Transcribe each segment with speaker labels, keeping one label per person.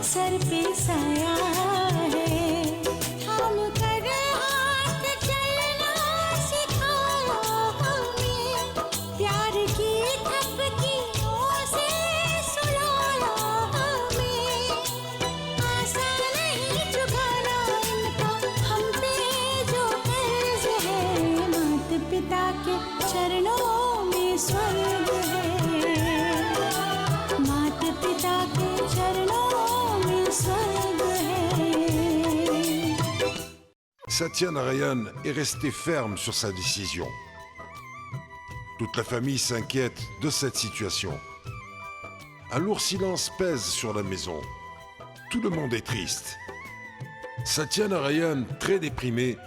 Speaker 1: सर पे साया है, थाम कर हाथ चलना सिखाया हमें, प्यार की थपकियों से सुलाया हमें। आसान नहीं चुकाना इनका हम पे जो कर्ज है, माता पिता के चरणों में स्वर्ग है, माता पिता के चरणों में स्वर्ग है।
Speaker 2: Satya Narayan est resté ferme sur sa décision. Toute la famille s'inquiète de cette situation. Un lourd silence pèse sur la maison. Tout le monde est triste. Satya Narayan, très déprimé,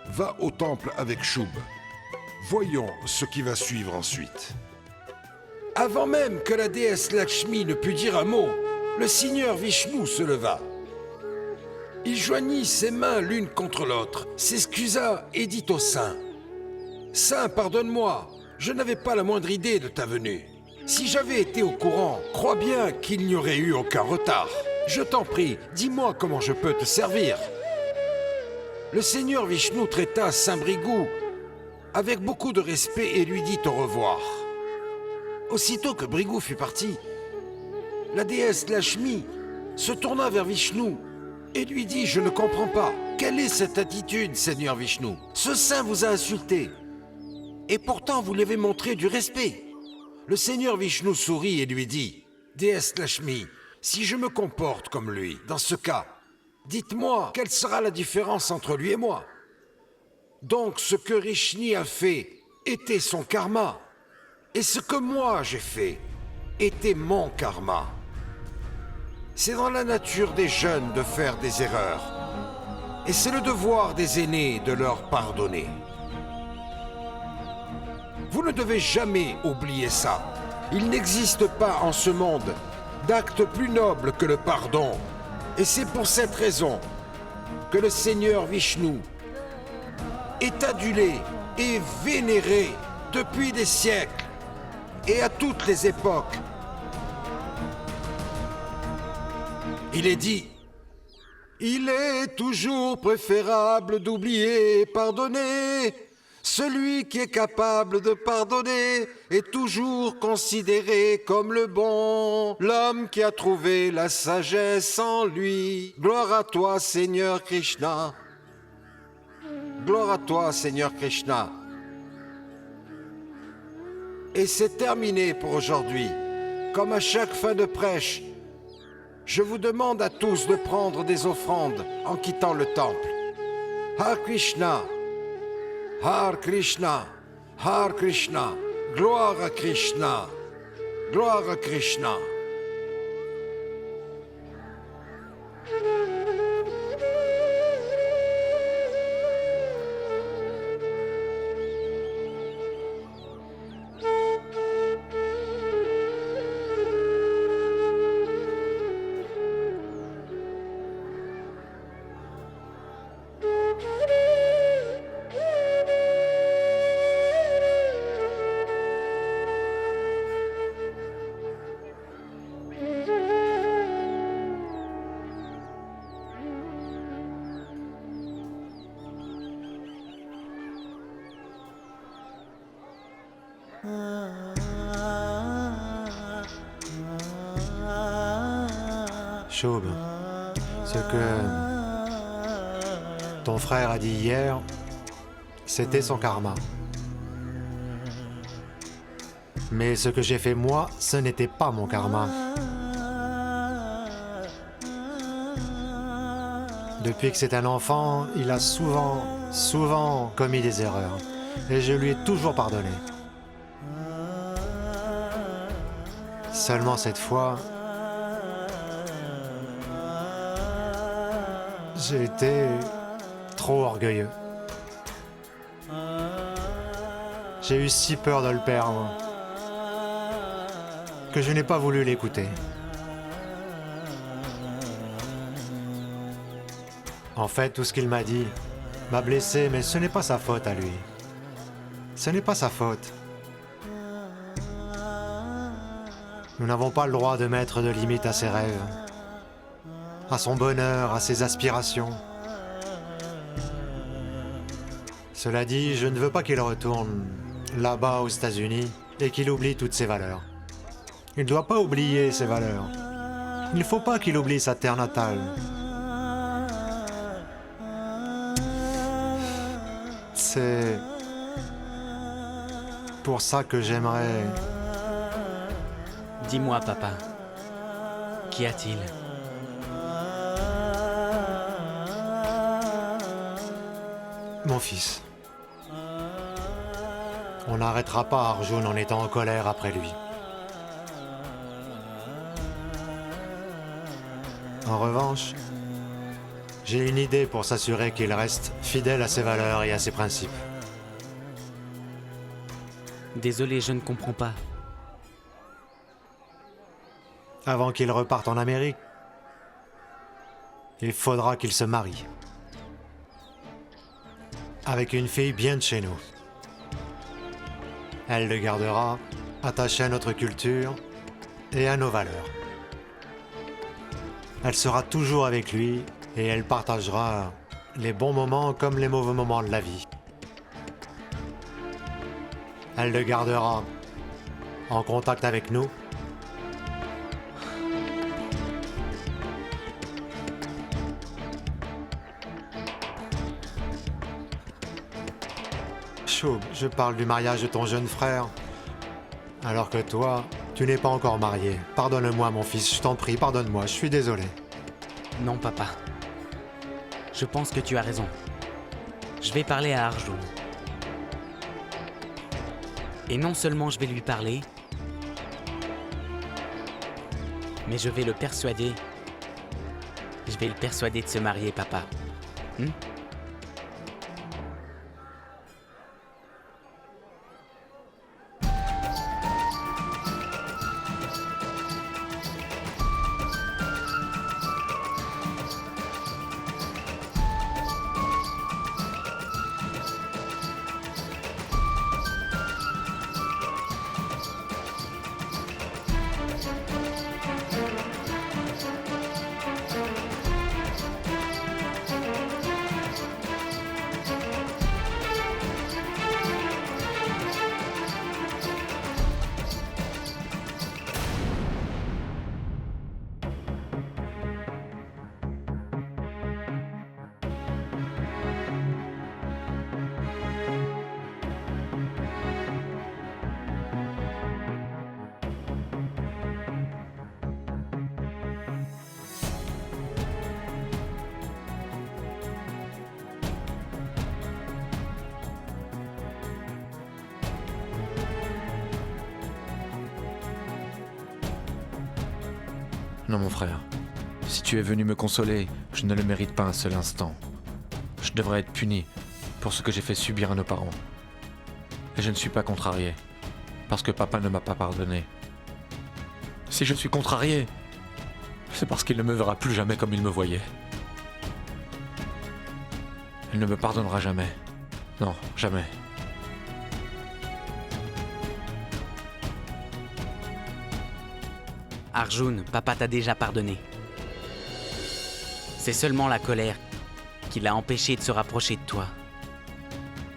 Speaker 2: va au temple avec Shubh. Voyons ce qui va suivre ensuite. Avant même que la déesse Lakshmi ne pût dire un mot, le seigneur Vishnu se leva. Il joignit ses mains l'une contre l'autre, s'excusa et dit au saint: « Saint, pardonne-moi, je n'avais pas la moindre idée de ta venue. Si j'avais été au courant, crois bien qu'il n'y aurait eu aucun retard. Je t'en prie, dis-moi comment je peux te servir. » Le seigneur Vishnu traita saint Brigu avec beaucoup de respect et lui dit au revoir. Aussitôt que Brigu fut parti, la déesse Lakshmi se tourna vers Vishnu et lui dit: « Je ne comprends pas. Quelle est cette attitude, Seigneur Vishnu? Ce saint vous a insulté. Et pourtant, vous lui avez montré du respect. » Le Seigneur Vishnu sourit et lui dit: « Déesse Lakshmi, si je me comporte comme lui, dans ce cas, dites-moi, quelle sera la différence entre lui et moi? Donc, ce que Rishni a fait était son karma. Et ce que moi j'ai fait était mon karma. C'est dans la nature des jeunes de faire des erreurs. Et c'est le devoir des aînés de leur pardonner. Vous ne devez jamais oublier ça. Il n'existe pas en ce monde d'acte plus noble que le pardon. Et c'est pour cette raison que le Seigneur Vishnu est adulé et vénéré depuis des siècles et à toutes les époques. Il est dit: il est toujours préférable d'oublier et pardonner. Celui qui est capable de pardonner est toujours considéré comme le bon. L'homme qui a trouvé la sagesse en lui. Gloire à toi, Seigneur Krishna. Gloire à toi, Seigneur Krishna. Et c'est terminé pour aujourd'hui. Comme à chaque fin de prêche, je vous demande à tous de prendre des offrandes en quittant le temple. Hare Krishna, Hare Krishna, Hare Krishna, gloire à Krishna, gloire à Krishna.
Speaker 3: Shubh, ce que ton frère a dit hier, c'était son karma. Mais ce que j'ai fait moi, ce n'était pas mon karma. Depuis que c'est un enfant, il a souvent commis des erreurs. Et je lui ai toujours pardonné. Seulement cette fois, j'ai été trop orgueilleux. J'ai eu si peur de le perdre que je n'ai pas voulu l'écouter. En fait, tout ce qu'il m'a dit m'a blessé, mais ce n'est pas sa faute à lui. Ce n'est pas sa faute. Nous n'avons pas le droit de mettre de limites à ses rêves. à son bonheur, à ses aspirations. Cela dit, je ne veux pas qu'il retourne là-bas aux États-Unis et qu'il oublie toutes ses valeurs. Il ne doit pas oublier ses valeurs. Il ne faut pas qu'il oublie sa terre natale. C'est pour ça que j'aimerais...
Speaker 4: Dis-moi, papa, qu'y a-t-il?
Speaker 3: Mon fils. On n'arrêtera pas Arjun en étant en colère après lui. En revanche, j'ai une idée pour s'assurer qu'il reste fidèle à ses valeurs et à ses principes.
Speaker 4: Désolé, je ne comprends pas.
Speaker 3: Avant qu'il reparte en Amérique, il faudra qu'il se marie. Avec une fille bien de chez nous. Elle le gardera attaché à notre culture et à nos valeurs. Elle sera toujours avec lui et elle partagera les bons moments comme les mauvais moments de la vie. Elle le gardera en contact avec nous. Shub, je parle du mariage de ton jeune frère. Alors que toi, tu n'es pas encore marié. Pardonne-moi, mon fils, je t'en prie, pardonne-moi, je suis désolé.
Speaker 4: Non, papa. Je pense que tu as raison. Je vais parler à Arjun. Et non seulement je vais lui parler, mais je vais le persuader. Je vais le persuader de se marier, papa.
Speaker 5: Non, mon frère. Si tu es venu me consoler, je ne le mérite pas un seul instant. Je devrais être puni pour ce que j'ai fait subir à nos parents. Et je ne suis pas contrarié, parce que papa ne m'a pas pardonné. Si je suis contrarié, c'est parce qu'il ne me verra plus jamais comme il me voyait. Il ne me pardonnera jamais. Non, jamais.
Speaker 4: Arjun, papa t'a déjà pardonné. C'est seulement la colère qui l'a empêché de se rapprocher de toi.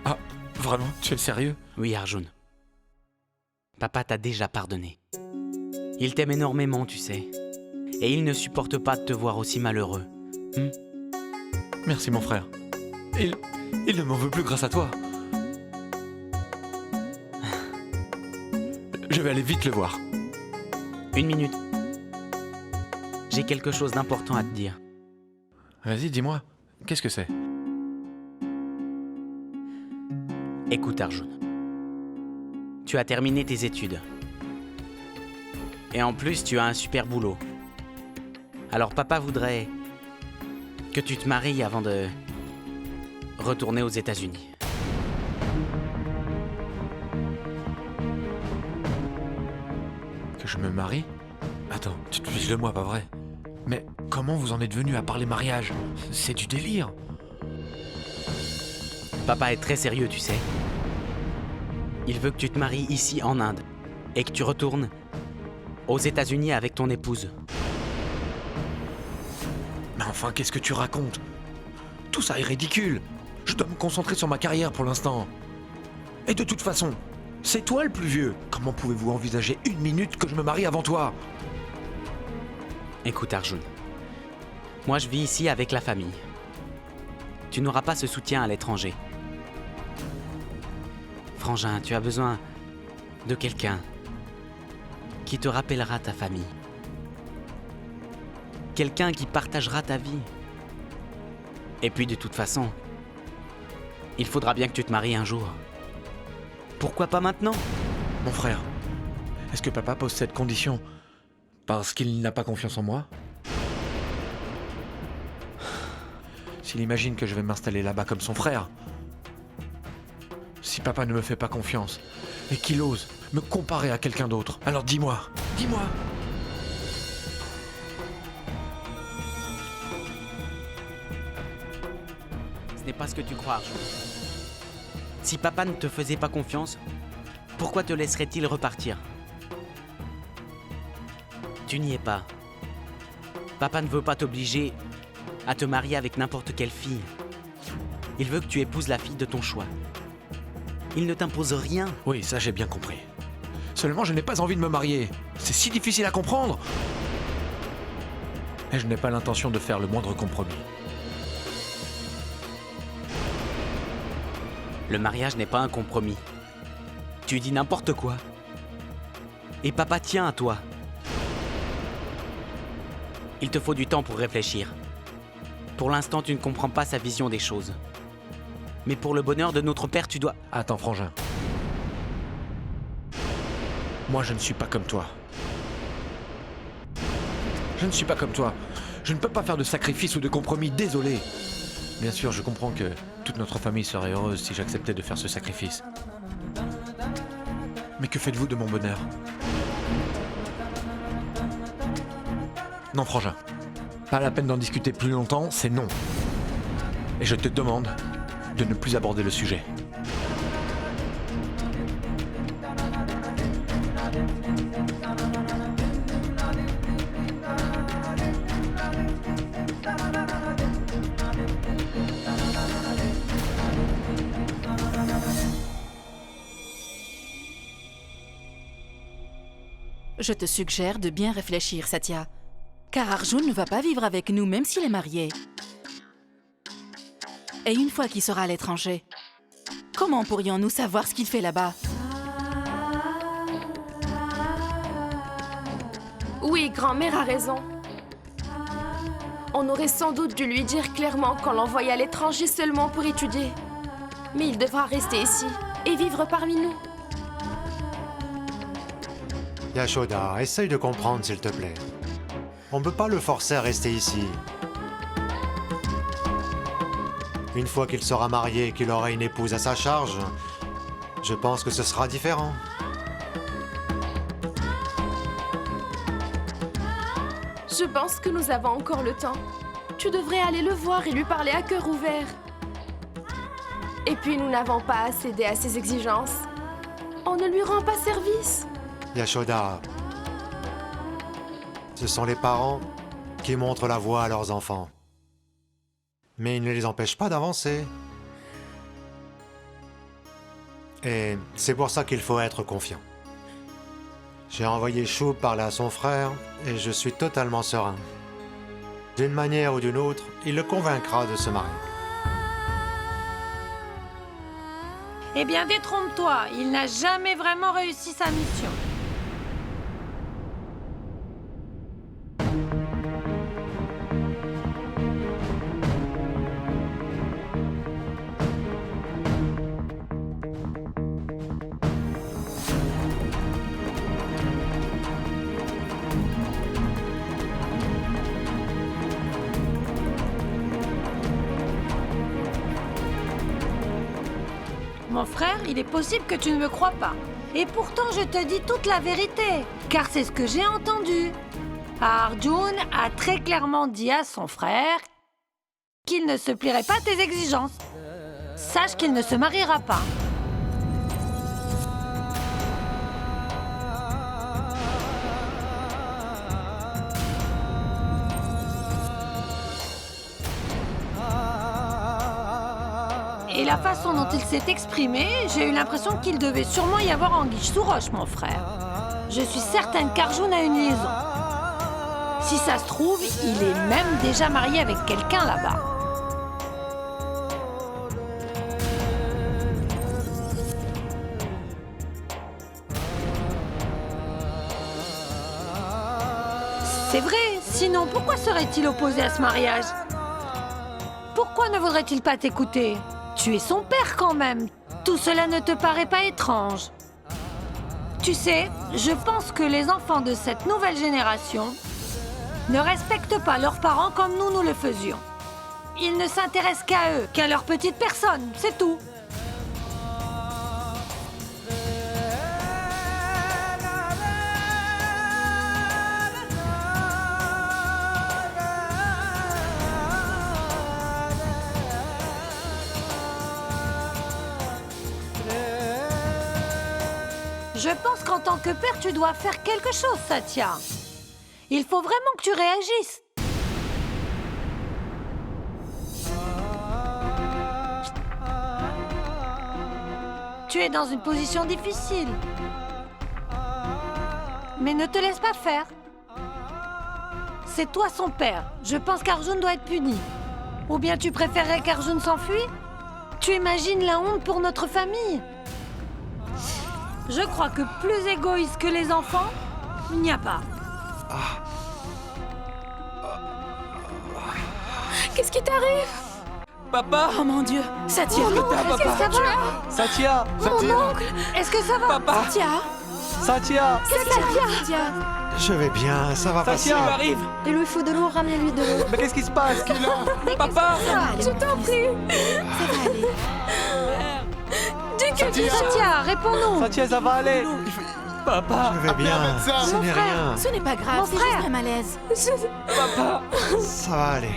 Speaker 5: Ah, vraiment? Tu es sérieux?
Speaker 4: Oui, Arjun. Papa t'a déjà pardonné. Il t'aime énormément, tu sais. Et il ne supporte pas de te voir aussi malheureux.
Speaker 5: Merci, mon frère. Il ne m'en veut plus grâce à toi. Je vais aller vite le voir.
Speaker 4: Une minute. J'ai quelque chose d'important à te dire.
Speaker 5: Vas-y, dis-moi. Qu'est-ce que c'est?
Speaker 4: Écoute, Arjun. Tu as terminé tes études. Et en plus, tu as un super boulot. Alors papa voudrait que tu te maries avant de retourner aux États-Unis.
Speaker 5: Que je me marie? Attends, tu te fiches de moi, pas vrai? Mais comment vous en êtes venu à parler mariage? C'est du délire.
Speaker 4: Papa est très sérieux, tu sais. Il veut que tu te maries ici en Inde et que tu retournes aux États-Unis avec ton épouse.
Speaker 5: Mais enfin, qu'est-ce que tu racontes? Tout ça est ridicule. Je dois me concentrer sur ma carrière pour l'instant. Et de toute façon, c'est toi le plus vieux. Comment pouvez-vous envisager une minute que je me marie avant toi?
Speaker 4: Écoute Arjun, moi je vis ici avec la famille. Tu n'auras pas ce soutien à l'étranger. Frangin, tu as besoin de quelqu'un qui te rappellera ta famille. Quelqu'un qui partagera ta vie. Et puis de toute façon, il faudra bien que tu te maries un jour. Pourquoi pas maintenant?
Speaker 5: Mon frère, est-ce que papa pose cette condition parce qu'il n'a pas confiance en moi? S'il imagine que je vais m'installer là-bas comme son frère, si papa ne me fait pas confiance et qu'il ose me comparer à quelqu'un d'autre, alors dis-moi.
Speaker 4: Ce n'est pas ce que tu crois, Arjun. Si papa ne te faisait pas confiance, pourquoi te laisserait-il repartir? Tu n'y es pas. Papa ne veut pas t'obliger à te marier avec n'importe quelle fille. Il veut que tu épouses la fille de ton choix. Il ne t'impose rien.
Speaker 5: Oui, ça j'ai bien compris. Seulement je n'ai pas envie de me marier. C'est si difficile à comprendre. Et je n'ai pas l'intention de faire le moindre compromis.
Speaker 4: Le mariage n'est pas un compromis. Tu dis n'importe quoi. Et papa tient à toi. Il te faut du temps pour réfléchir. Pour l'instant, tu ne comprends pas sa vision des choses. Mais pour le bonheur de notre père, tu dois...
Speaker 5: Attends, frangin. Moi, je ne suis pas comme toi. Je ne suis pas comme toi. Je ne peux pas faire de sacrifice ou de compromis, désolé. Bien sûr, je comprends que toute notre famille serait heureuse si j'acceptais de faire ce sacrifice. Mais que faites-vous de mon bonheur? Non, frangin. Pas la peine d'en discuter plus longtemps, c'est non. Et je te demande de ne plus aborder le sujet.
Speaker 6: Je te suggère de bien réfléchir, Satya. Car Arjun ne va pas vivre avec nous même s'il est marié. Et une fois qu'il sera à l'étranger, comment pourrions-nous savoir ce qu'il fait là-bas?
Speaker 7: Oui, grand-mère a raison. On aurait sans doute dû lui dire clairement qu'on l'envoyait à l'étranger seulement pour étudier. Mais il devra rester ici et vivre parmi nous.
Speaker 3: Yashoda, essaye de comprendre s'il te plaît. On ne peut pas le forcer à rester ici. Une fois qu'il sera marié et qu'il aura une épouse à sa charge, je pense que ce sera différent.
Speaker 7: Je pense que nous avons encore le temps. Tu devrais aller le voir et lui parler à cœur ouvert. Et puis nous n'avons pas à céder à ses exigences. On ne lui rend pas service.
Speaker 3: Yashoda, ce sont les parents qui montrent la voie à leurs enfants. Mais ils ne les empêchent pas d'avancer. Et c'est pour ça qu'il faut être confiant. J'ai envoyé Chou parler à son frère et je suis totalement serein. D'une manière ou d'une autre, il le convaincra de se marier.
Speaker 8: Eh bien, détrompe-toi, il n'a jamais vraiment réussi sa mission. Mon frère, il est possible que tu ne me crois pas. Et pourtant, je te dis toute la vérité, car c'est ce que j'ai entendu. Arjun a très clairement dit à son frère qu'il ne se plierait pas à tes exigences. Sache qu'il ne se mariera pas. Et la façon dont il s'est exprimé, j'ai eu l'impression qu'il devait sûrement y avoir anguille sous roche, mon frère. Je suis certaine qu'Arjun a une liaison. Si ça se trouve, il est même déjà marié avec quelqu'un là-bas. C'est vrai, sinon pourquoi serait-il opposé à ce mariage? Pourquoi ne voudrait-il pas t'écouter? Tu es son père quand même. Tout cela ne te paraît pas étrange? Tu sais, je pense que les enfants de cette nouvelle génération ne respectent pas leurs parents comme nous le faisions. Ils ne s'intéressent qu'à eux, qu'à leur petite personne, c'est tout. Je pense qu'en tant que père, tu dois faire quelque chose, Satya. Il faut vraiment que tu réagisses. Tu es dans une position difficile. Mais ne te laisse pas faire. C'est toi son père. Je pense qu'Arjun doit être puni. Ou bien tu préférerais qu'Arjun s'enfuit? Tu imagines la honte pour notre famille? Je crois que plus égoïste que les enfants, il n'y a pas.
Speaker 7: Qu'est-ce qui t'arrive?
Speaker 9: Papa!
Speaker 6: Oh mon Dieu, Satya.
Speaker 8: Est-ce que ça va?
Speaker 9: Satya!
Speaker 8: Est-ce que ça va?
Speaker 9: Papa!
Speaker 6: Satya.
Speaker 9: Satya!
Speaker 6: Satya.
Speaker 3: Je vais bien, ça va passer.
Speaker 9: Satya! Arrive!
Speaker 1: Il lui faut de l'eau, ramenez-lui de l'eau.
Speaker 9: Mais qu'est-ce qui se passe? Papa!
Speaker 7: Je t'en prie. Dis que tu
Speaker 8: Satya, réponds-nous.
Speaker 9: Satya, ça va aller! Papa!
Speaker 3: Je vais bien, ce n'est rien.
Speaker 6: Ce n'est pas grave,
Speaker 8: Mon
Speaker 6: c'est
Speaker 8: frère.
Speaker 6: juste un malaise.
Speaker 9: Papa!
Speaker 3: Ça va aller.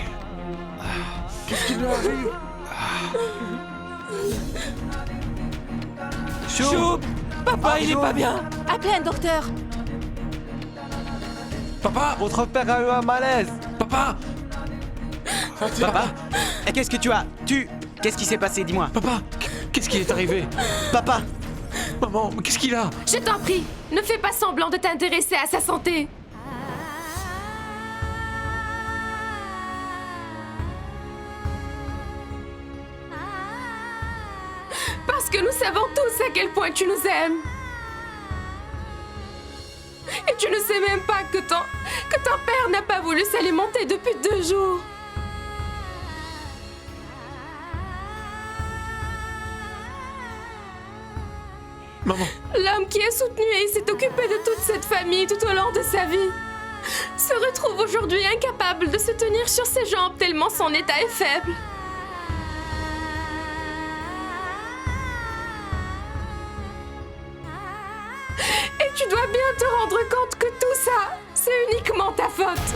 Speaker 2: Qu'est-ce qui lui arrive?
Speaker 9: Choup! Papa, il est pas bien!
Speaker 6: Appelez un docteur.
Speaker 9: Papa! Votre père a eu un malaise! Papa!
Speaker 4: Papa, qu'est-ce que tu as? Qu'est-ce qui s'est passé? Dis-moi.
Speaker 9: Papa! Qu'est-ce qui est arrivé?
Speaker 4: Papa,
Speaker 9: Maman, qu'est-ce qu'il a?
Speaker 7: Je t'en prie, ne fais pas semblant de t'intéresser à sa santé. Parce que nous savons tous à quel point tu nous aimes. Et tu ne sais même pas que ton père n'a pas voulu s'alimenter depuis 2 jours.
Speaker 9: Maman!
Speaker 7: L'homme qui a soutenu et s'est occupé de toute cette famille tout au long de sa vie se retrouve aujourd'hui incapable de se tenir sur ses jambes tellement son état est faible. Et tu dois bien te rendre compte que tout ça, c'est uniquement ta faute.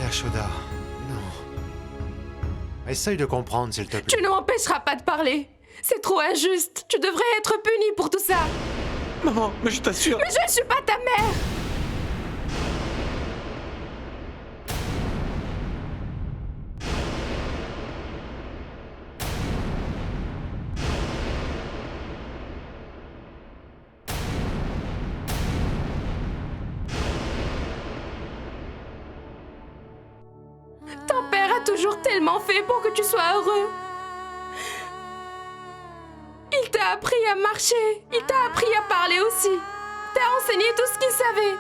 Speaker 3: Yashoda, non. Essaye de comprendre, s'il te plaît.
Speaker 7: Tu ne m'empêcheras pas de parler. C'est trop injuste. Tu devrais être puni pour tout ça.
Speaker 9: Maman, mais je t'assure!
Speaker 7: Mais je ne suis pas ta mère. Ton père a toujours tellement fait pour que tu sois heureux. Il t'a appris à marcher, il t'a appris à parler aussi. T'a enseigné tout ce qu'il savait.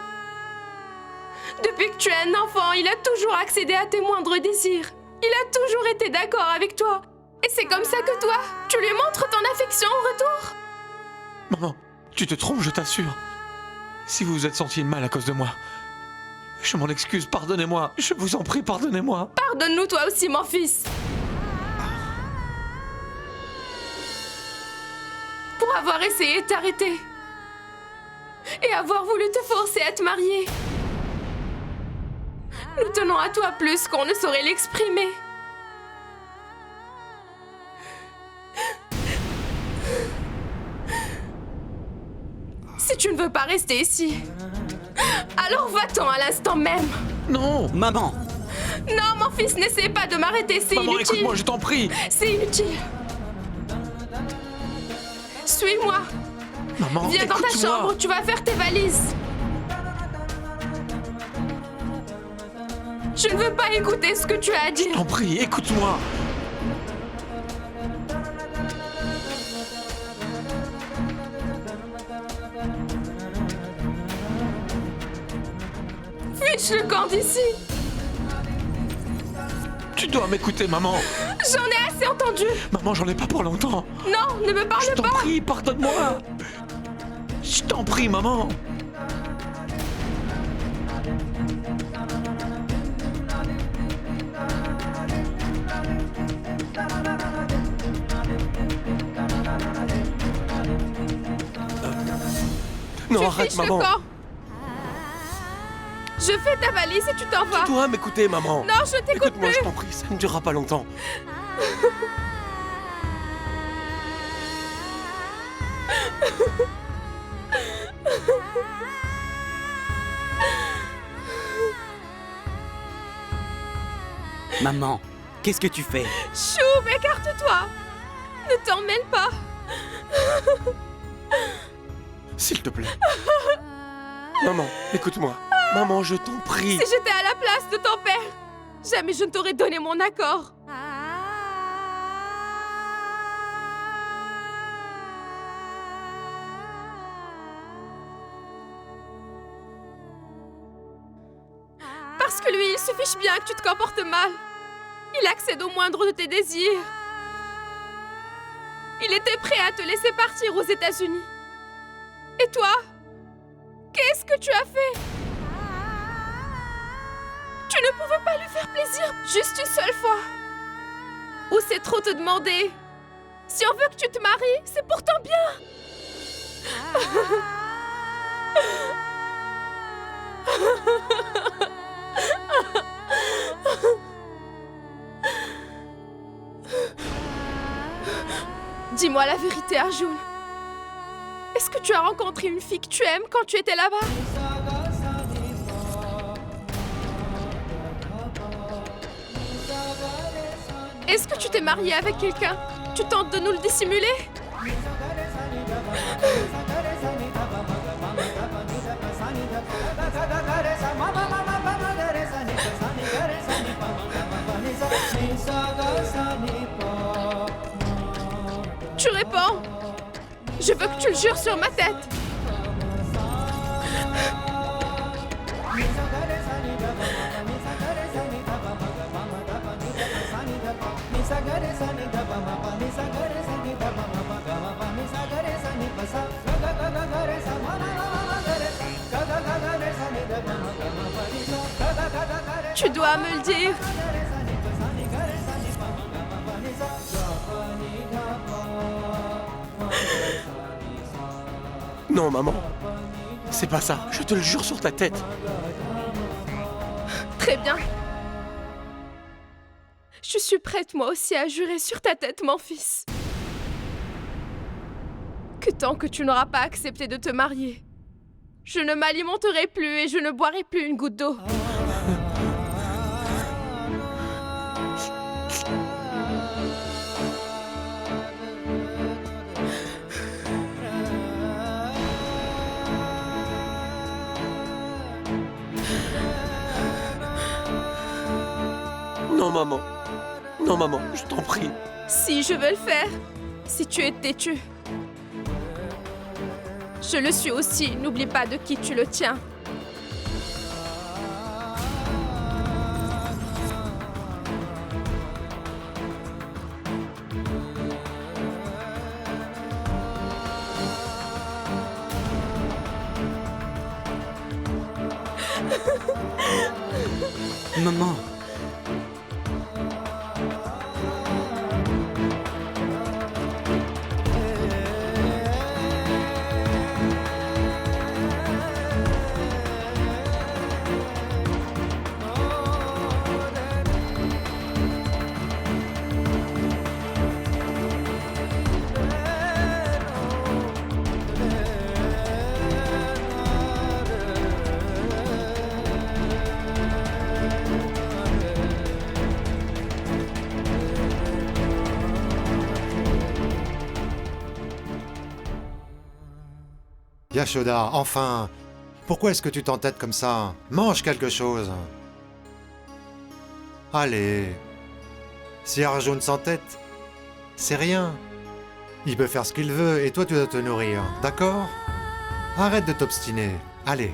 Speaker 7: Depuis que tu es un enfant, il a toujours accédé à tes moindres désirs. Il a toujours été d'accord avec toi. Et c'est comme ça que toi, tu lui montres ton affection au retour.
Speaker 9: Maman, tu te trompes, je t'assure. Si vous vous êtes senti mal à cause de moi, je m'en excuse, pardonnez-moi. Je vous en prie, pardonnez-moi.
Speaker 7: Pardonne-nous toi aussi, mon fils. Pour avoir essayé de t'arrêter. Et avoir voulu te forcer à te marier. Nous tenons à toi plus qu'on ne saurait l'exprimer. Si tu ne veux pas rester ici, alors va-t'en à l'instant même.
Speaker 9: Non.
Speaker 4: Maman!
Speaker 7: Non, mon fils, n'essaie pas de m'arrêter, c'est
Speaker 9: Maman,
Speaker 7: inutile.
Speaker 9: écoute-moi, je t'en prie.
Speaker 7: C'est inutile. Suis-moi.
Speaker 9: Maman,
Speaker 7: Viens dans ta
Speaker 9: écoute-moi.
Speaker 7: chambre, tu vas faire tes valises. Je ne veux pas écouter ce que tu as à dire.
Speaker 9: Je t'en prie, écoute-moi.
Speaker 7: Fuis le camp d'ici.
Speaker 9: Tu dois m'écouter, maman.
Speaker 7: J'en ai assez entendu.
Speaker 9: Maman, j'en ai pas pour longtemps.
Speaker 7: Non, ne me
Speaker 9: Je
Speaker 7: parle
Speaker 9: t'en
Speaker 7: pas.
Speaker 9: prie, pardonne-moi. Je t'en prie, maman. Non,
Speaker 7: Tu
Speaker 9: arrête,
Speaker 7: fiches le
Speaker 9: maman.
Speaker 7: camp. Je fais ta valise et tu t'en vas.
Speaker 9: Tu dois m'écouter, maman.
Speaker 7: Non, je t'écoute
Speaker 9: Écoute-moi,
Speaker 7: plus.
Speaker 9: je t'en prie, ça ne durera pas longtemps.
Speaker 4: Maman, qu'est-ce que tu fais?
Speaker 7: Choum, écarte-toi. Ne t'en mêle pas.
Speaker 9: S'il te plaît. Maman, écoute-moi. Maman, je t'en prie.
Speaker 7: Si j'étais à la place de ton père, jamais je ne t'aurais donné mon accord. Parce que lui, il se fiche bien que tu te comportes mal. Il accède au moindre de tes désirs. Il était prêt à te laisser partir aux États-Unis. Et toi? Qu'est-ce que tu as fait? Tu ne pouvais pas lui faire plaisir juste une seule fois? Ou c'est trop te demander? Si on veut que tu te maries, c'est pour ton bien. Dis-moi la vérité, Arjun. Est-ce que tu as rencontré une fille que tu aimes quand tu étais là-bas? Est-ce que tu t'es marié avec quelqu'un? Tu tentes de nous le dissimuler? Tu réponds? Je veux que tu le jures sur ma tête. Tu dois me le dire.
Speaker 9: Non, maman. C'est pas ça. Je te le jure sur ta tête.
Speaker 7: Très bien. Je suis prête moi aussi à jurer sur ta tête, mon fils. Que tant que tu n'auras pas accepté de te marier, je ne m'alimenterai plus et je ne boirai plus une goutte d'eau.
Speaker 9: Non, maman. Non, maman, je t'en prie.
Speaker 7: Si je veux le faire, si tu es têtu. Je le suis aussi, n'oublie pas de qui tu le tiens.
Speaker 4: Maman!
Speaker 3: Yashoda, enfin! Pourquoi est-ce que tu t'entêtes comme ça? Mange quelque chose! Allez! Si Arjun s'entête, c'est rien. Il peut faire ce qu'il veut et toi tu dois te nourrir, d'accord? Arrête de t'obstiner, allez.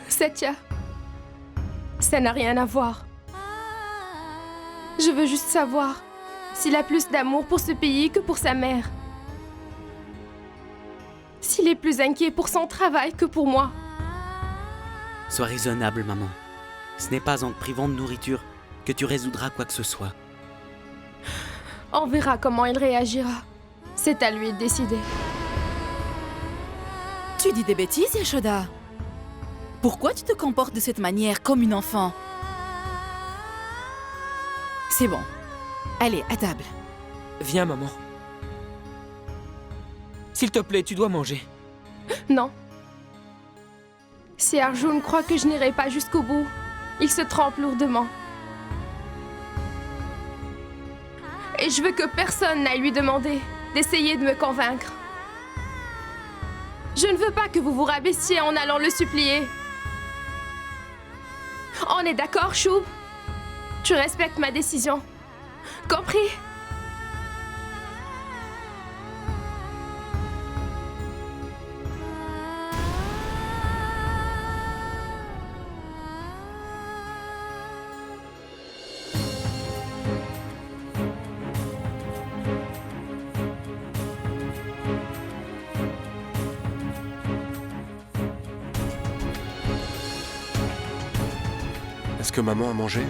Speaker 7: Satya, ça n'a rien à voir. Je veux juste savoir s'il a plus d'amour pour ce pays que pour sa mère. S'il est plus inquiet pour son travail que pour moi.
Speaker 4: Sois raisonnable, maman. Ce n'est pas en te privant de nourriture que tu résoudras quoi que ce soit.
Speaker 7: On verra comment il réagira. C'est à lui de décider.
Speaker 6: Tu dis des bêtises, Yashoda? Pourquoi tu te comportes de cette manière comme une enfant? C'est bon. Allez, à table.
Speaker 10: Viens, maman. S'il te plaît, tu dois manger.
Speaker 7: Non. Si Arjun croit que je n'irai pas jusqu'au bout, il se trompe lourdement. Et je veux que personne n'aille lui demander d'essayer de me convaincre. Je ne veux pas que vous vous rabaissiez en allant le supplier. On est d'accord, Shub? Tu respectes ma décision. Compris?
Speaker 11: Est-ce que maman a mangé?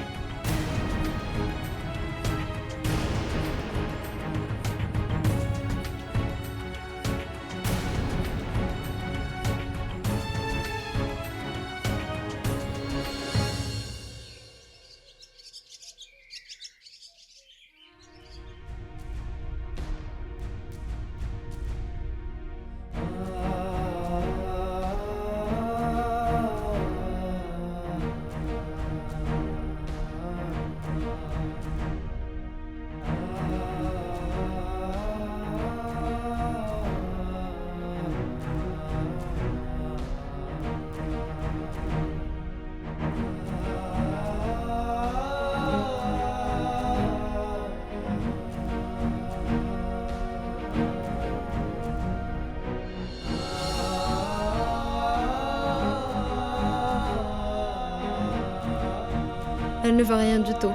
Speaker 12: Elle ne veut rien du tout.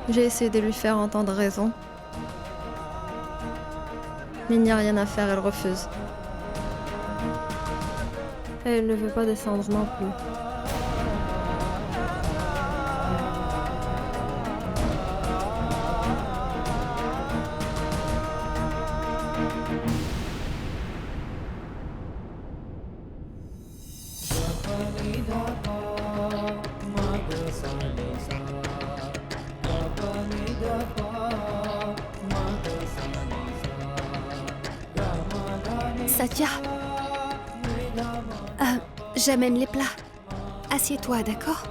Speaker 12: J'ai essayé de lui faire entendre raison. Mais il n'y a rien à faire, elle refuse. Et elle ne veut pas descendre non plus.
Speaker 13: Satya, j'amène les plats. Assieds-toi, d'accord?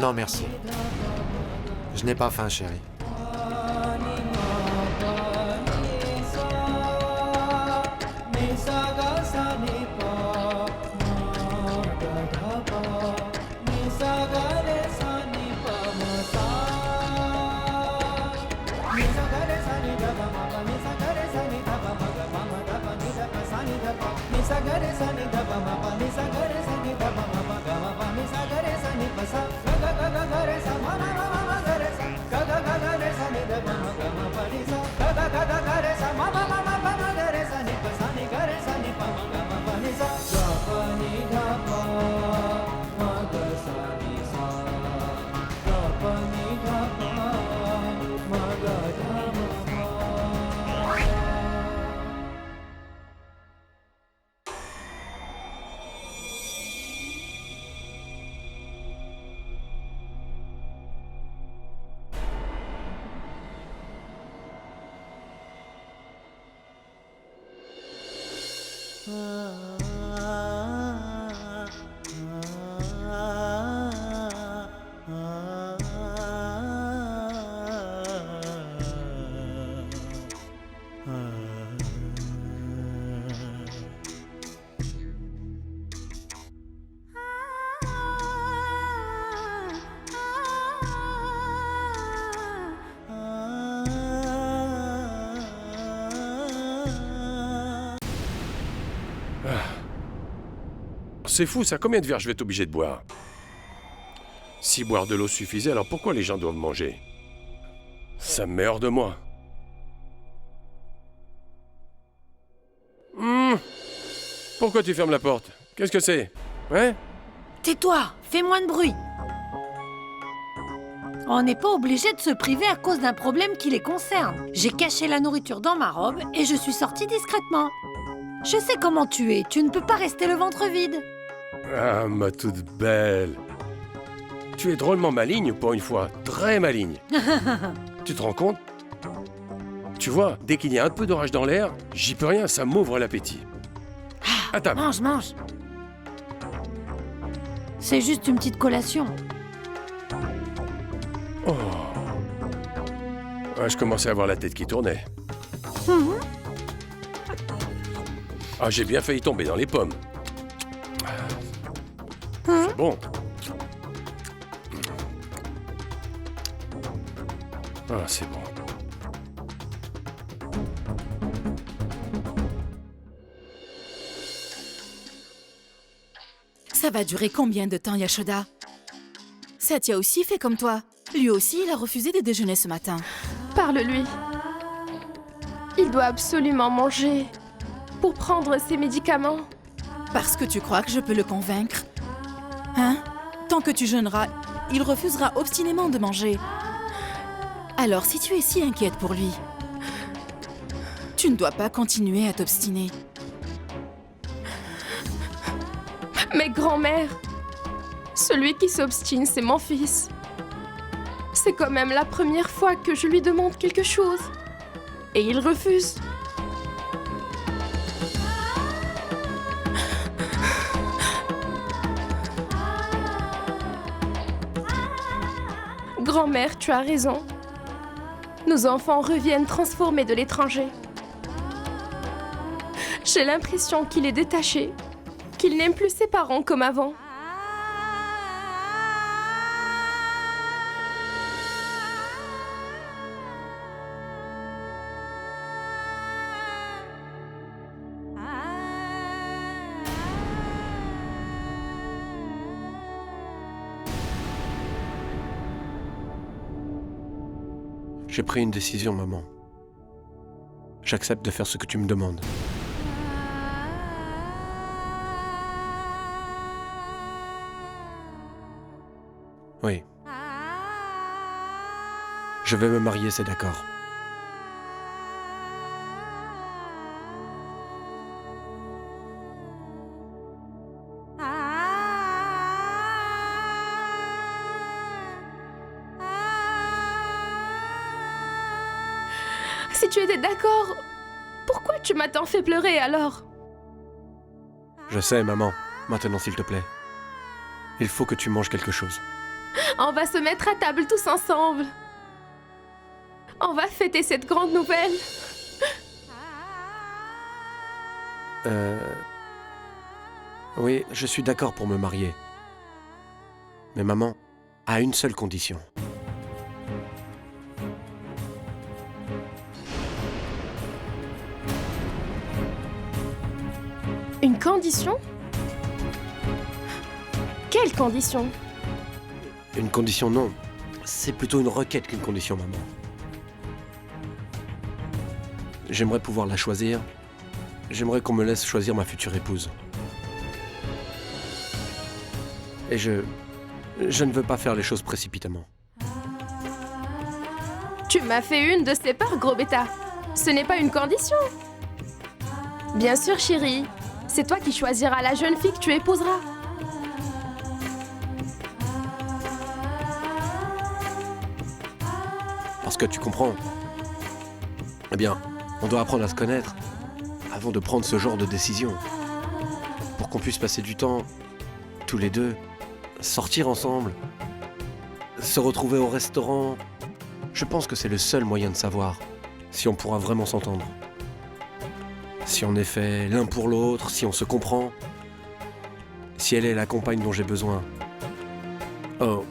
Speaker 3: Non, merci. Je n'ai pas faim, chérie.
Speaker 11: c'est fou ça. Combien de verres je vais être obligé de boire? Si boire de l'eau suffisait, alors pourquoi les gens doivent manger? Ça me met hors de moi. Pourquoi tu fermes la porte? Qu'est-ce que c'est? Ouais?
Speaker 8: Tais-toi, fais moins de bruit. On n'est pas obligé de se priver à cause d'un problème qui les concerne. J'ai caché la nourriture dans ma robe et je suis sortie discrètement. Je sais comment tu es, tu ne peux pas rester le ventre vide.
Speaker 11: Ah, ma toute belle. Tu es drôlement maligne pour une fois, très maligne. Tu te rends compte? Tu vois, dès qu'il y a un peu d'orage dans l'air, j'y peux rien, ça m'ouvre l'appétit. À table.
Speaker 8: Mange, mange. C'est juste une petite collation.
Speaker 11: Oh. Ouais, je commençais à avoir la tête qui tournait. Ah, j'ai bien failli tomber dans les pommes. C'est bon. Ah, c'est bon.
Speaker 6: Ça va durer combien de temps, Yashoda? Satya aussi fait comme toi. Lui aussi, il a refusé de déjeuner ce matin.
Speaker 7: Parle-lui. Il doit absolument manger pour prendre ses médicaments.
Speaker 6: Parce que tu crois que je peux le convaincre? Hein? Tant que tu jeûneras, il refusera obstinément de manger. Alors si tu es si inquiète pour lui, tu ne dois pas continuer à t'obstiner.
Speaker 7: Mais grand-mère, celui qui s'obstine, c'est mon fils. C'est quand même la première fois que je lui demande quelque chose. Et il refuse. Grand-mère, tu as raison. Nos enfants reviennent transformés de l'étranger. J'ai l'impression qu'il est détaché, qu'il n'aime plus ses parents comme avant.
Speaker 11: J'ai pris une décision, maman. J'accepte de faire ce que tu me demandes. Oui. Je vais me marier, c'est d'accord.
Speaker 7: Si tu étais d'accord, pourquoi tu m'as tant fait pleurer alors?
Speaker 11: Je sais, maman. Maintenant, s'il te plaît. Il faut que tu manges quelque chose.
Speaker 7: On va se mettre à table tous ensemble. On va fêter cette grande nouvelle.
Speaker 11: Oui, je suis d'accord pour me marier. Mais maman, à une seule condition.
Speaker 7: Une condition? Quelle condition?
Speaker 11: Une condition, non. C'est plutôt une requête qu'une condition, maman. J'aimerais pouvoir la choisir. J'aimerais qu'on me laisse choisir ma future épouse. Et je ne veux pas faire les choses précipitamment.
Speaker 7: Tu m'as fait une de ces parts, gros bêta. Ce n'est pas une condition. Bien sûr, chérie. C'est toi qui choisiras la jeune fille que tu épouseras.
Speaker 11: Parce que tu comprends. Eh bien, on doit apprendre à se connaître avant de prendre ce genre de décision. Pour qu'on puisse passer du temps, tous les deux, sortir ensemble, se retrouver au restaurant. Je pense que c'est le seul moyen de savoir si on pourra vraiment s'entendre. Si on est fait l'un pour l'autre, si on se comprend, si elle est la compagne dont j'ai besoin. Oh,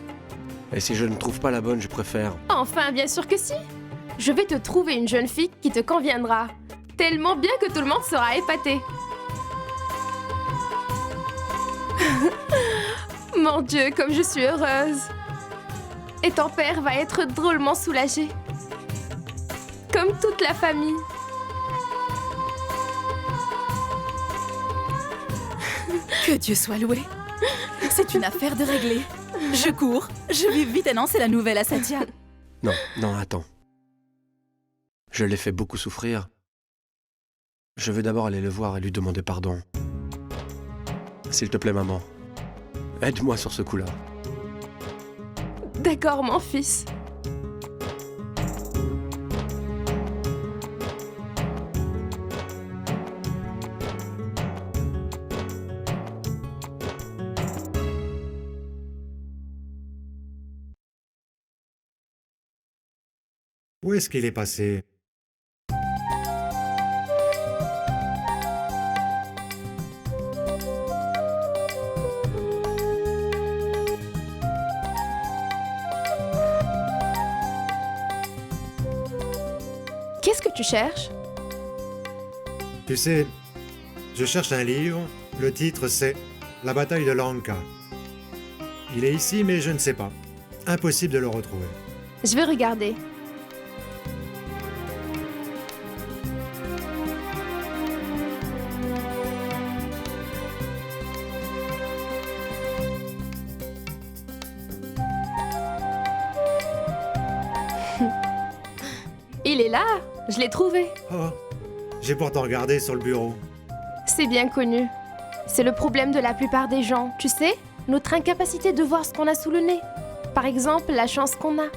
Speaker 11: et si je ne trouve pas la bonne, je préfère...
Speaker 7: Enfin, bien sûr que si. Je vais te trouver une jeune fille qui te conviendra. Tellement bien que tout le monde sera épaté. Mon Dieu, comme je suis heureuse. Et ton père va être drôlement soulagé. Comme toute la famille.
Speaker 6: Que Dieu soit loué. C'est une affaire de régler. Je cours. Je vais vite annoncer la nouvelle à Satya.
Speaker 11: Non, non, attends. Je l'ai fait beaucoup souffrir. Je veux d'abord aller le voir et lui demander pardon. S'il te plaît, maman. Aide-moi sur ce coup-là.
Speaker 7: D'accord, mon fils.
Speaker 3: Où est-ce qu'il est passé?
Speaker 7: Qu'est-ce que tu cherches?
Speaker 3: Tu sais, je cherche un livre. Le titre, c'est La bataille de Lanka. Il est ici, mais je ne sais pas. Impossible de le retrouver.
Speaker 7: Je vais regarder. Il est là, je l'ai trouvé.
Speaker 3: Oh, j'ai pourtant regardé sur le bureau.
Speaker 7: C'est bien connu. C'est le problème de la plupart des gens, tu sais? Notre incapacité de voir ce qu'on a sous le nez. Par exemple, la chance qu'on a.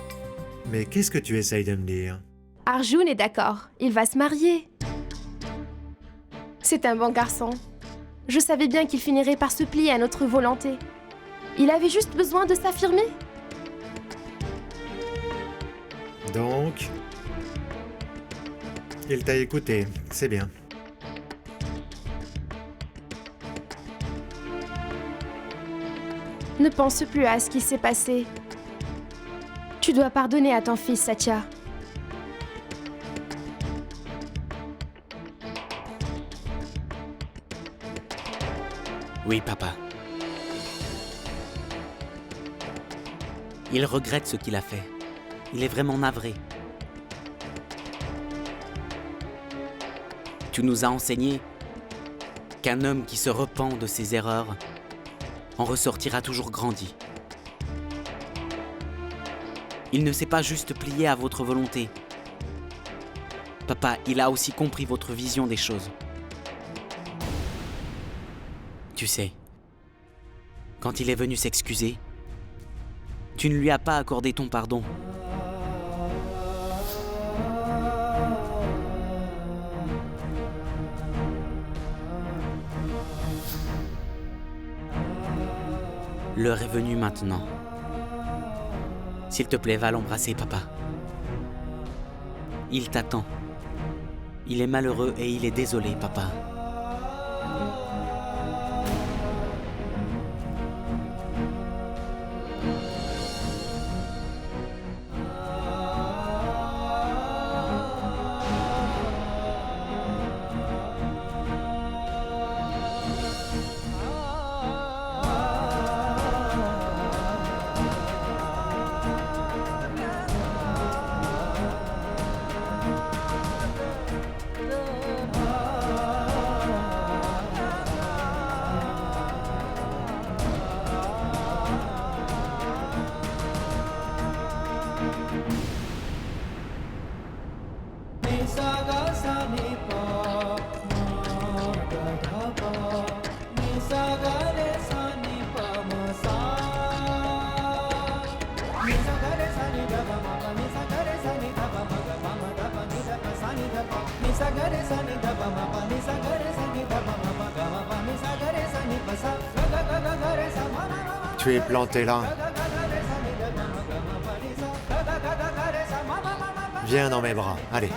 Speaker 3: Mais qu'est-ce que tu essayes de me dire?
Speaker 7: Arjun est d'accord, il va se marier. C'est un bon garçon. Je savais bien qu'il finirait par se plier à notre volonté. Il avait juste besoin de s'affirmer.
Speaker 3: Donc, il t'a écouté, c'est bien.
Speaker 7: Ne pense plus à ce qui s'est passé. Tu dois pardonner à ton fils, Satya.
Speaker 4: Oui, papa. Il regrette ce qu'il a fait. Il est vraiment navré. Tu nous as enseigné qu'un homme qui se repent de ses erreurs en ressortira toujours grandi. Il ne s'est pas juste plié à votre volonté. Papa, il a aussi compris votre vision des choses. Tu sais, quand il est venu s'excuser, tu ne lui as pas accordé ton pardon. L'heure est venue maintenant. S'il te plaît, va l'embrasser, papa. Il t'attend. Il est malheureux et il est désolé, papa.
Speaker 3: Tu es planté là. Viens dans mes bras, allez.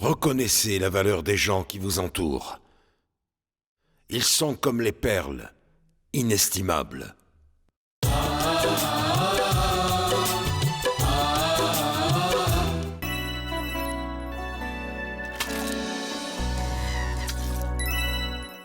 Speaker 2: Reconnaissez la valeur des gens qui vous entourent. Ils sont comme les perles, inestimables.